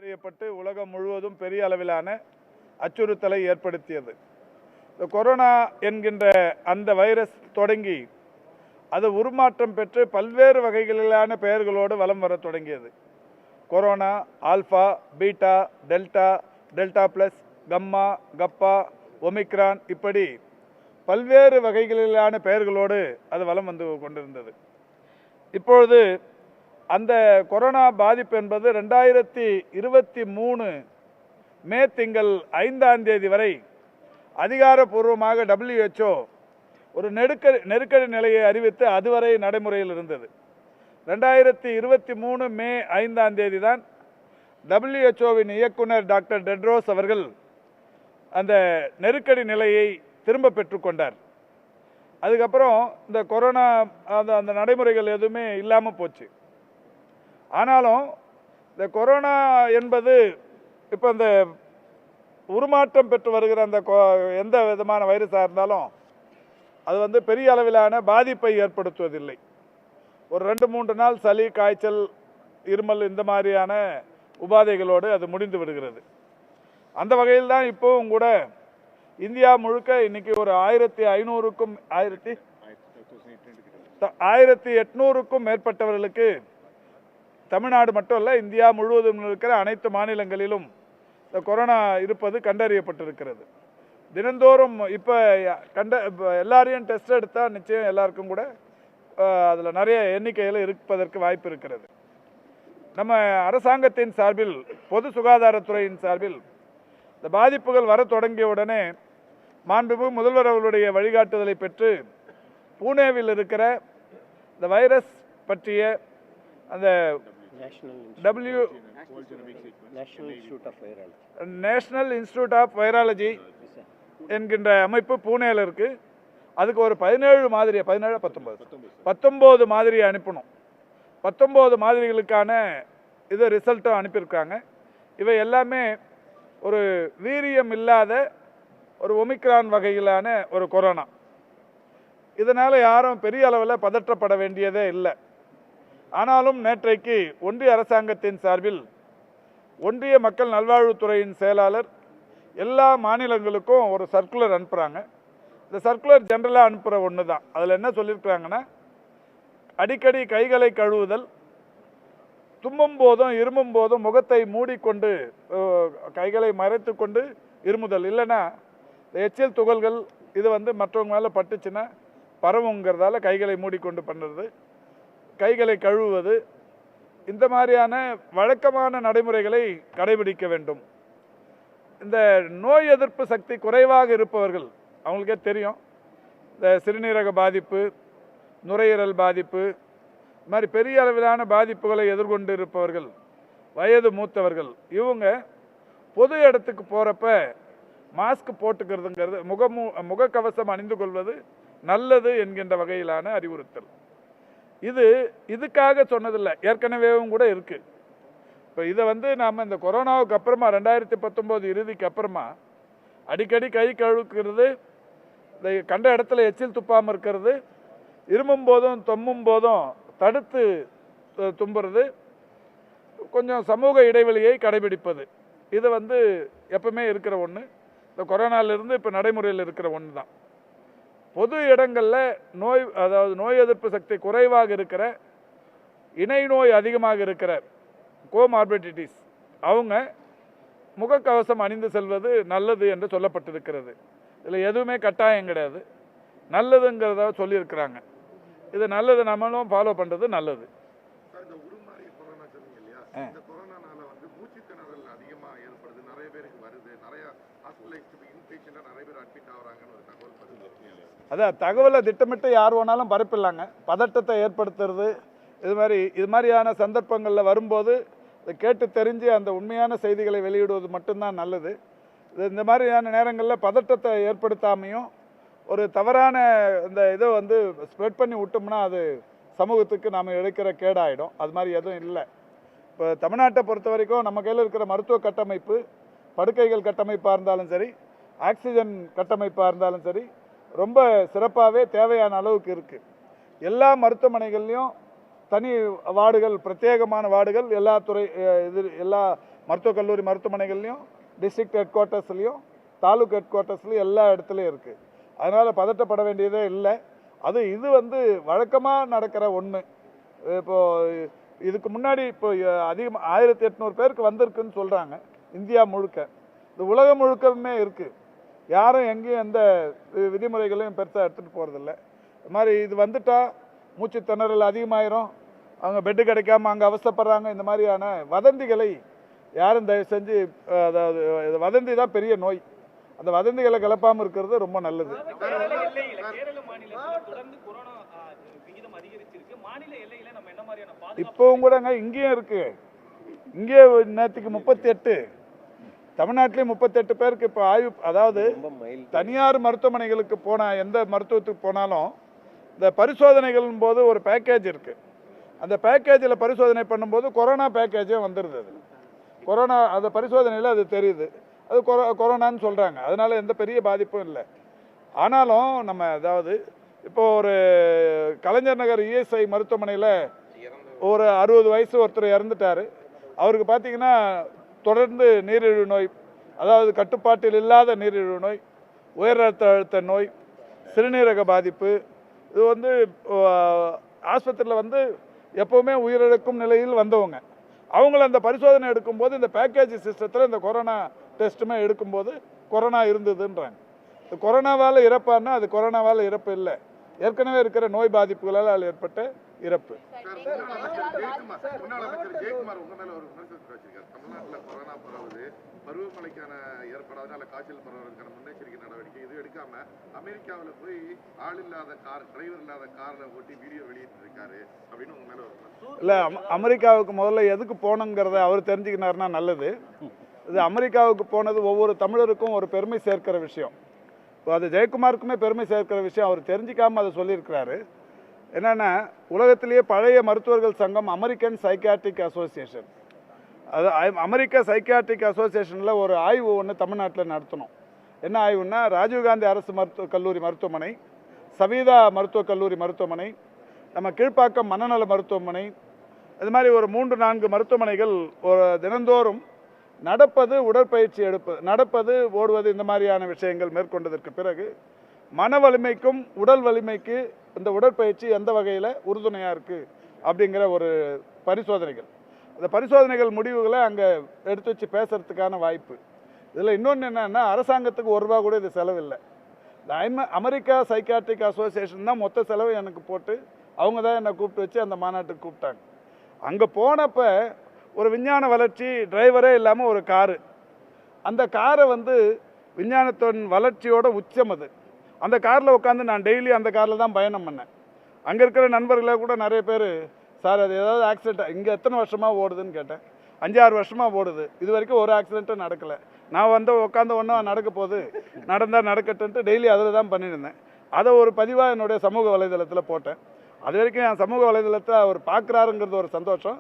அறியப்பட்டு உலகம் முழுவதும் பெரிய அளவிலான அச்சுறுத்தலை ஏற்படுத்தியது. இந்த கொரோனா என்கின்ற அந்த வைரஸ் தொடங்கி அது உருமாற்றம் பெற்று பல்வேறு வகைகளிலான பெயர்களோடு வலம் வர தொடங்கியது. Corona, alpha, beta, delta, delta plus, gamma, kappa, omicron, இப்படி பல்வேறு வகைகளிலான பெயர்களோடு அது வலம் வந்து கொண்டிருந்தது. இப்பொழுது அந்த கொரோனா பாதிப்பு என்பது 2023 மே திங்கள் 5ஆம் தேதி வரை அதிகாரப்பூர்வமாக WHO ஒரு நெருக்கடி நிலையை அறிவித்து அதுவரை நடைமுறையில் இருந்தது. 2023 மே 5ஆம் தேதி தான் WHOவின் இயக்குனர் டாக்டர் டெட்ரோஸ் அவர்கள் அந்த நெருக்கடி நிலையை திரும்ப பெற்றுக்கொண்டார். அதுக்கப்புறம் இந்த கொரோனா அந்த நடைமுறைகள் எதுவுமே இல்லாமல் போச்சு. ஆனாலும் இந்த கொரோனா என்பது இப்போ இந்த உருமாற்றம் பெற்று வருகிற அந்த எந்த விதமான வைரஸாக இருந்தாலும் அது வந்து பெரிய அளவிலான பாதிப்பை ஏற்படுத்துவதில்லை. ஒரு 2-3 நாள் சளி, காய்ச்சல், இருமல் இந்த மாதிரியான உபாதைகளோடு அது முடிந்து விடுகிறது. அந்த வகையில் தான் இப்போவும் கூட இந்தியா முழுக்க இன்னைக்கு ஒரு 1800க்கும் மேற்பட்டவர்களுக்கு தமிழ்நாடு மட்டும் இல்லை, இந்தியா முழுவதும் இருக்கிற அனைத்து மாநிலங்களிலும் இந்த கொரோனா இருப்பது கண்டறியப்பட்டிருக்கிறது. தினந்தோறும் இப்போ எல்லாரையும் டெஸ்ட் எடுத்தால் நிச்சயம் எல்லாருக்கும் கூட அதில் நிறைய எண்ணிக்கையில் இருப்பதற்கு வாய்ப்பு இருக்கிறது. நம்ம அரசாங்கத்தின் சார்பில், பொது சுகாதாரத்துறையின் சார்பில் இந்த பாதிப்புகள் வர தொடங்கிய உடனே மாண்புமிகு முதல்வர் அவர்களுடைய வழிகாட்டுதலை பெற்று பூனேவில் இருக்கிற இந்த வைரஸ் பற்றிய அந்த நேஷனல் இன்ஸ்டிடியூட் ஆஃப் வைராலஜி என்கின்ற அமைப்பு பூனேல இருக்கு. அதுக்கு ஒரு 19 மாதிரியை அனுப்பணும். 19 மாதிரிகளுக்கான இது ரிசல்ட்டும் அனுப்பியிருக்காங்க. இவை எல்லாமே ஒரு வீரியம் இல்லாத ஒரு ஒமிக்ரான் வகையிலான ஒரு கொரோனா. இதனால் யாரும் பெரிய அளவில் பதற்றப்பட வேண்டியதே இல்லை. ஆனாலும் நேற்றைக்கு ஒன்றிய அரசாங்கத்தின் சார்பில் ஒன்றிய மக்கள் நல்வாழ்வுத்துறையின் செயலாளர் எல்லா மாநிலங்களுக்கும் ஒரு சர்க்குலர் அனுப்புகிறாங்க. இந்த சர்க்குலர் ஜென்ரலாக அனுப்புகிற ஒன்று தான். அதில் என்ன சொல்லியிருக்கிறாங்கன்னா, அடிக்கடி கைகளை கழுவுதல், தும்மும் போதும் இருமும் போதும் முகத்தை மூடிக்கொண்டு கைகளை மறைத்து கொண்டு இருமுதல், இல்லைன்னா எச்சில் துகள்கள் இது வந்து மற்றவங்க மேலே பட்டுச்சுன்னா பரவுங்கிறதால கைகளை மூடிக்கொண்டு பண்ணுறது, கைகளை கழுவுவது, இந்த மாதிரியான வழக்கமான நடைமுறைகளை கடைபிடிக்க வேண்டும். இந்த நோய் எதிர்ப்பு சக்தி குறைவாக இருப்பவர்கள், அவங்களுக்கே தெரியும், இந்த சிறுநீரக பாதிப்பு, நுரையீரல் பாதிப்பு, இது மாதிரி பெரிய அளவிலான பாதிப்புகளை எதிர்கொண்டு இருப்பவர்கள், வயது மூத்தவர்கள், இவங்க பொது இடத்துக்கு போகிறப்ப மாஸ்க் போட்டுக்கிறதுங்கிறது, முகக்கவசம் அணிந்து கொள்வது நல்லது என்கின்ற வகையிலான அறிவுறுத்தல். இதுக்காக சொன்னதில்லை, ஏற்கனவேவும் கூட இருக்கு. இப்போ இதை வந்து நாம் இந்த கொரோனாவுக்கு அப்புறமா 2019 இறுதிக்கு அப்புறமா அடிக்கடி கை கழுவுக்கிறது, இந்த கண்ட இடத்துல எச்சில் துப்பாமல் இருக்கிறது, இருமும் போதும் தும்மும் போதும் தடுத்து தும்புறது, கொஞ்சம் சமூக இடைவெளியை கடைபிடிப்பது, இது வந்து எப்பவுமே இருக்கிற ஒன்று. இந்த கொரோனாவிலிருந்து இப்போ நடைமுறையில் இருக்கிற ஒன்று தான். பொது இடங்களில் அதாவது நோய் எதிர்ப்பு சக்தி குறைவாக இருக்கிற, இணை நோய் அதிகமாக இருக்கிற கோமார்பிடிட்டிஸ், அவங்க முகக்கவசம் அணிந்து செல்வது நல்லது என்று சொல்லப்பட்டிருக்கிறது. இதில் எதுவுமே கட்டாயம் கிடையாது, நல்லதுங்கிறத சொல்லியிருக்கிறாங்க. இது நல்லது, நம்மளும் ஃபாலோ பண்ணுறது நல்லது. அதான் தகவலை திட்டமிட்டு யார் வேணாலும் பரப்பிடலாங்க. பதட்டத்தை ஏற்படுத்துறது, இது மாதிரியான சந்தர்ப்பங்களில் வரும்போது இதை கேட்டு தெரிஞ்சு அந்த உண்மையான செய்திகளை வெளியிடுவது மட்டும்தான் நல்லது. இந்த மாதிரியான நேரங்களில் பதட்டத்தை ஏற்படுத்தாமையும் ஒரு தவறான இந்த இதை வந்து ஸ்ப்ரெட் பண்ணி விட்டோம்னா அது சமூகத்துக்கு நாம் எடுக்கிற கேடாயிடும். அது மாதிரி எதுவும் இல்லை. இப்போ தமிழ்நாட்டை பொறுத்த வரைக்கும் நம்ம கையில் இருக்கிற மருத்துவ கட்டமைப்பு, படுக்கைகள் கட்டமைப்பாக இருந்தாலும் சரி, ஆக்சிஜன் கட்டமைப்பாக இருந்தாலும் சரி, ரொம்ப சிறப்பாகவே தேவையான அளவுக்கு இருக்குது. எல்லா மருத்துவமனைகள்லையும் தனி வார்டுகள், பிரத்யேகமான வார்டுகள் எல்லா மருத்துவக் கல்லூரி மருத்துவமனைகள்லையும், டிஸ்ட்ரிக்ட் ஹெட் குவார்ட்டர்ஸ்லையும், தாலுக் ஹெட் குவார்ட்டர்ஸ்லையும் எல்லா இடத்துலையும் இருக்குது. அதனால் பதட்டப்பட வேண்டியதே இல்லை. இது வழக்கமாக நடக்கிற ஒன்று. இப்போது இதுக்கு முன்னாடி இப்போ அதிகமாக 1800 பேருக்கு வந்திருக்குன்னு சொல்கிறாங்க இந்தியா முழுக்க. இது உலகம் முழுக்கவுமே இருக்குது. யாரும் எங்கேயும் எந்த விதிமுறைகளையும் பெருசாக எடுத்துகிட்டு போகிறதில்ல. இது மாதிரி இது வந்துட்டால் மூச்சு திணறல் அதிகமாயிரும், அவங்க பெட்டு கிடைக்காம அங்கே அவசப்படுறாங்க. இந்த மாதிரியான வதந்திகளை யாரும் தயவு செஞ்சு, அதாவது வதந்தி தான் பெரிய நோய். அந்த வதந்திகளை கிளப்பாமல் இருக்கிறது ரொம்ப நல்லது. இப்போவும் கூடங்க இங்கேயும் இருக்கு. இங்கே நேற்றுக்கு 38, தமிழ்நாட்டிலேயே 38 பேருக்கு இப்போ ஆய்வு. அதாவது தனியார் மருத்துவமனைகளுக்கு போனால், எந்த மருத்துவத்துக்கு போனாலும் இந்த பரிசோதனைகளின் போது ஒரு பேக்கேஜ் இருக்குது. அந்த பேக்கேஜில் பரிசோதனை பண்ணும்போது கொரோனா பேக்கேஜும் வந்துடுது. அது கொரோனா, அந்த பரிசோதனையில் அது தெரியுது, அது கொரோனான்னு சொல்கிறாங்க. அதனால் எந்த பெரிய பாதிப்பும் இல்லை. ஆனாலும் நம்ம, அதாவது இப்போ ஒரு கலைஞர் நகர் இஎஸ்ஐ மருத்துவமனையில் ஒரு 60 வயசு ஒருத்தர் இறந்துட்டார். அவருக்கு பார்த்தீங்கன்னா தொடர்ந்து நீரிழிவு நோய், அதாவது கட்டுப்பாட்டில் இல்லாத நீரிழிவு நோய், உயர் ரத்த அழுத்த நோய், சிறுநீரக பாதிப்பு. இது ஆஸ்பத்திரியில் எப்போவுமே உயிரிழக்கும் நிலையில் வந்தவங்க. அவங்கள அந்த பரிசோதனை எடுக்கும்போது இந்த பேக்கேஜ் சிஸ்டத்தில் இந்த கொரோனா டெஸ்ட்டுமே எடுக்கும்போது கொரோனா இருந்ததுன்றாங்க. கொரோனாவால் இறப்பான்னா அது கொரோனாவால் இறப்பு இல்லை, ஏற்கனவே இருக்கிற நோய் பாதிப்புகளால் ஏற்பட்ட இறப்பு. பருவமழைக்கான ஏற்படாதனால காய்ச்சல் பரவதற்கான முன்னெச்சரிக்கை நடவடிக்கை இது எடுக்காம அமெரிக்காவில் போய் ஆள் இல்லாத கார், டிரைவர் இல்லாத காரை ஓட்டி வீடியோ வெளியிட்டு இருக்காரு அப்படின்னு உங்க மேல ஒரு இல்லை. அமெரிக்காவுக்கு முதல்ல எதுக்கு போனோங்கிறத அவர் தெரிஞ்சுக்கினாருன்னா நல்லது. இது அமெரிக்காவுக்கு போனது ஒவ்வொரு தமிழருக்கும் ஒரு பெருமை சேர்க்கிற விஷயம். அது ஜெயக்குமாருக்குமே பெருமை சேர்க்கிற விஷயம். அவர் தெரிஞ்சிக்காமல் அதை சொல்லியிருக்கிறாரு. என்னென்னா, உலகத்திலேயே பழைய மருத்துவர்கள் சங்கம் அமெரிக்கன் சைக்கியாட்ரிக் அசோசியேஷன், அது அமெரிக்க சைக்கியாட்ரிக் அசோசியேஷனில் ஒரு ஆய்வு ஒன்று தமிழ்நாட்டில் நடத்தணும். என்ன ஆய்வுன்னா, ராஜீவ்காந்தி அரசு கல்லூரி மருத்துவமனை, சவீதா மருத்துவக் கல்லூரி மருத்துவமனை, நம்ம கீழ்ப்பாக்கம் மனநல மருத்துவமனை, இது மாதிரி ஒரு 3-4 மருத்துவமனைகள் ஒரு தினந்தோறும் நடப்பது, உடற்பயிற்சி எடுப்பது, நடப்பது, ஓடுவது, இந்த மாதிரியான விஷயங்கள் மேற்கொண்டதற்கு பிறகு மன வலிமைக்கும் உடல் வலிமைக்கு இந்த உடற்பயிற்சி எந்த வகையில் உறுதுணையாக இருக்குது அப்படிங்கிற ஒரு பரிசோதனைகள். அந்த பரிசோதனைகள் முடிவுகளை அங்கே எடுத்து வச்சு பேசுகிறதுக்கான வாய்ப்பு. இதில் இன்னொன்று என்னென்னா, அரசாங்கத்துக்கு ₹1 கூட இது செலவில்லை. இந்த அமெரிக்கா சைக்கியாட்ரிக் அசோசியேஷன் தான் மொத்த செலவு எனக்கு போட்டு, அவங்க தான் என்னை கூப்பிட்டு வச்சு அந்த மாநாட்டுக்கு கூப்பிட்டாங்க. அங்கே போனப்போ ஒரு விஞ்ஞான வளர்ச்சி, டிரைவரே இல்லாமல் ஒரு காரு. அந்த காரை விஞ்ஞானத்தின் வளர்ச்சியோட உச்சம் அது. அந்த காரில் உட்காந்து நான் டெய்லி அந்த காரில் தான் பயணம் பண்ணேன். அங்கே இருக்கிற நண்பர்களே கூட நிறைய பேர், சார் அது ஏதாவது ஆக்சிடென்ட், இங்கே எத்தனை வருஷமாக ஓடுதுன்னு கேட்டேன். 5-6 வருஷமாக ஓடுது, இது வரைக்கும் ஒரு ஆக்சிடென்ட்டும் நடக்கலை. நான் உட்காந்த ஒன்றும் நடக்க போகுது, நடந்தால் நடக்கட்டுன்ட்டு டெய்லி அதில் தான் பண்ணியிருந்தேன். அதை ஒரு பதிவாக என்னுடைய சமூக வலைதளத்தில் போட்டேன். அது வரைக்கும் என் சமூக வலைதளத்தை அவர் பார்க்குறாருங்கிறது ஒரு சந்தோஷம்.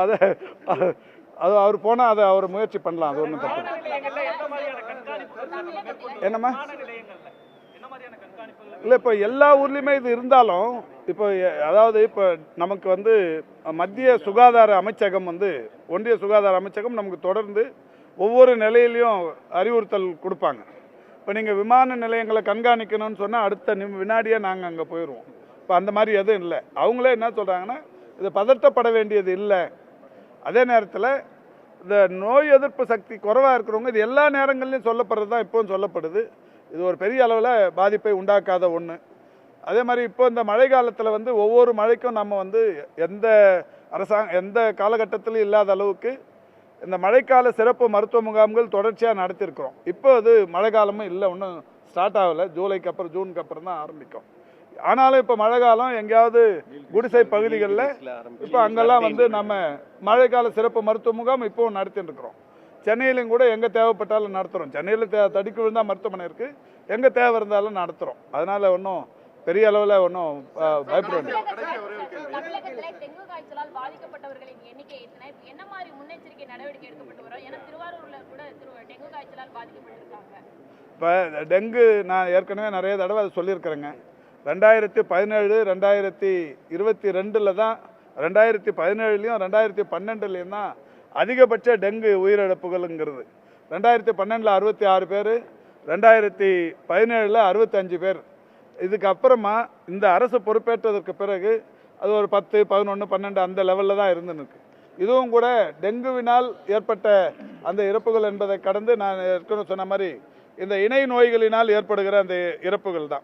அது அவர் போனால் அதை அவர் முயற்சி பண்ணலாம், அது ஒன்றும் தப்பு. என்னம்மா இல்லை, இப்போ எல்லா ஊர்லேயுமே இது இருந்தாலும், இப்போ அதாவது இப்போ நமக்கு மத்திய சுகாதார அமைச்சகம் ஒன்றிய சுகாதார அமைச்சகம் நமக்கு தொடர்ந்து ஒவ்வொரு நிலையிலையும் அறிவுறுத்தல் கொடுப்பாங்க. இப்போ நீங்கள் விமான நிலையங்களை கண்காணிக்கணும்னு சொன்னால் அடுத்த வினாடியே நாங்கள் அங்கே போயிடுவோம். இப்போ அந்த மாதிரி எதுவும் இல்லை. அவங்களே என்ன சொல்கிறாங்கன்னா, இது பதட்டப்பட வேண்டியது இல்லை. அதே நேரத்தில் இந்த நோய் எதிர்ப்பு சக்தி குறைவாக இருக்கிறவங்க, இது எல்லா நேரங்கள்லையும் சொல்லப்படுறது தான் இப்போவும் சொல்லப்படுது. இது ஒரு பெரிய அளவில் பாதிப்பை உண்டாக்காத ஒன்று. அதே மாதிரி இப்போ இந்த மழை காலத்தில் ஒவ்வொரு மழைக்கும் நம்ம எந்த காலகட்டத்திலும் இல்லாத அளவுக்கு இந்த மழைக்கால சிறப்பு மருத்துவ முகாம்கள் தொடர்ச்சியாக நடத்தியிருக்கிறோம். இப்போ அது மழை காலமும் இல்லை, ஒன்றும் ஸ்டார்ட் ஆகலை. ஜூலைக்கு அப்புறம், ஜூனுக்கு அப்புறம் தான் ஆரம்பிக்கும். ஆனாலும் இப்போ மழை காலம், எங்கேயாவது குடிசை பகுதிகளில் இப்போ அங்கெல்லாம் நம்ம மழைக்கால சிறப்பு மருத்துவ முகாம் இப்போவும் நடத்திட்டு இருக்கிறோம். சென்னையிலும் கூட எங்கே தேவைப்பட்டாலும் நடத்துகிறோம். சென்னையில் தடுக்கி விழுந்தால் மருத்துவமனை இருக்குது, எங்கே தேவை இருந்தாலும் நடத்துகிறோம். அதனால் ஒன்றும் பெரிய அளவில் ஒன்றும் பயப்பட வேண்டிய. இப்போ டெங்கு நான் ஏற்கனவே நிறைய தடவை அதை சொல்லியிருக்கிறேங்க. 2017, 2022 தான், 2017லையும் 2012லையும் தான் அதிகபட்ச டெங்கு உயிரிழப்புகள்ங்கிறது. 2012 66 பேர், 2017 65 பேர். இதுக்கு அப்புறமா இந்த அரசு பொறுப்பேற்றதற்கு பிறகு அது ஒரு 10, 11, 12 அந்த லெவலில் தான் இருந்துருக்கு. இதுவும் கூட டெங்குவினால் ஏற்பட்ட அந்த இறப்புகள் என்பதை கடந்து நான் ஏற்கனவே சொன்ன மாதிரி இந்த இணை நோய்களினால் ஏற்படுகிற அந்த இறப்புகள் தான்.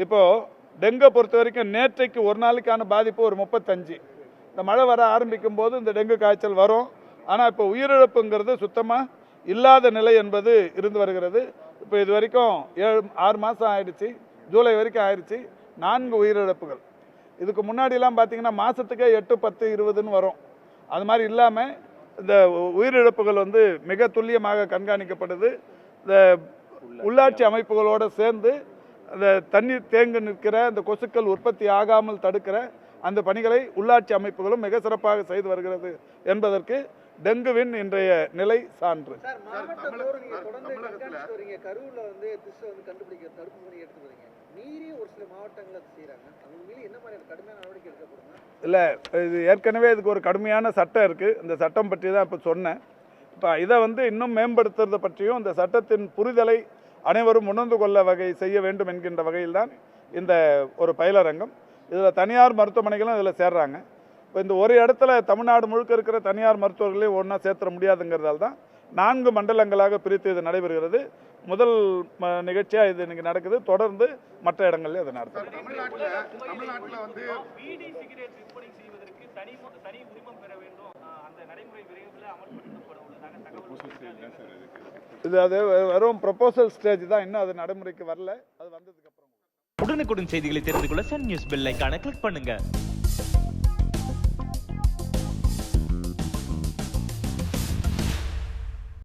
இப்போது டெங்கை பொறுத்த வரைக்கும் நேற்றைக்கு ஒரு நாளைக்கான பாதிப்பு ஒரு 35. இந்த மழை வர ஆரம்பிக்கும் போது இந்த டெங்கு காய்ச்சல் வரும். ஆனால் இப்போ உயிரிழப்புங்கிறது சுத்தமாக இல்லாத நிலை என்பது இருந்து வருகிறது. இப்போ இது வரைக்கும் 6 மாதம் ஆயிடுச்சு, ஜூலை வரைக்கும் ஆயிடுச்சு, 4 உயிரிழப்புகள். இதுக்கு முன்னாடிலாம் பார்த்தீங்கன்னா மாதத்துக்கே 8, 10, 20ன்னு வரும். அது மாதிரி இல்லாமல் இந்த உயிரிழப்புகள் வந்து மிக துல்லியமாக கண்காணிக்கப்படுது. இந்த உள்ளாட்சி அமைப்புகளோடு சேர்ந்து அந்த தண்ணீர் தேங்கி நிற்கிற அந்த கொசுக்கள் உற்பத்தி ஆகாமல் தடுக்கிற அந்த பணிகளை உள்ளாட்சி அமைப்புகளும் மிக சிறப்பாக செய்து வருகிறது என்பதற்கு டெங்குவின் இன்றைய நிலை சான்று. இல்லை, இது ஏற்கனவே இதுக்கு ஒரு கடுமையான சட்டம் இருக்குது. இந்த சட்டம் பற்றி தான் இப்போ சொன்னேன். இப்போ இதை வந்து இன்னும் மேம்படுத்துறது பற்றியும் இந்த சட்டத்தின் புரிதலை அனைவரும் உணர்ந்து கொள்ள வகை செய்ய வேண்டும் என்கின்ற வகையில் தான் இந்த ஒரு பயிலரங்கம். இதில் தனியார் மருத்துவமனைகளும் இதில் சேர்றாங்க. இப்போ இந்த ஒரு இடத்துல தமிழ்நாடு முழுக்க இருக்கிற தனியார் மருத்துவர்களையும் ஒன்றா சேர்த்துற முடியாதுங்கிறதால தான் 4 மண்டலங்களாக பிரித்து இது நடைபெறுகிறது. முதல் நிகழ்ச்சியாக இது இன்னைக்கு நடக்குது. தொடர்ந்து மற்ற இடங்கள்ல இது நடத்தும். தமிழ்நாட்டில் வந்து இது அது வெறும் ப்ரொபோசல் ஸ்டேஜ் தான், இன்னும் அது நடைமுறைக்கு வரல. அது வந்ததுக்கு அப்புறம் உடனுக்குடன் செய்திகளை தெரிந்து கொள்ள சன் நியூஸ் பெல் ஐகானை கிளிக் பண்ணுங்க.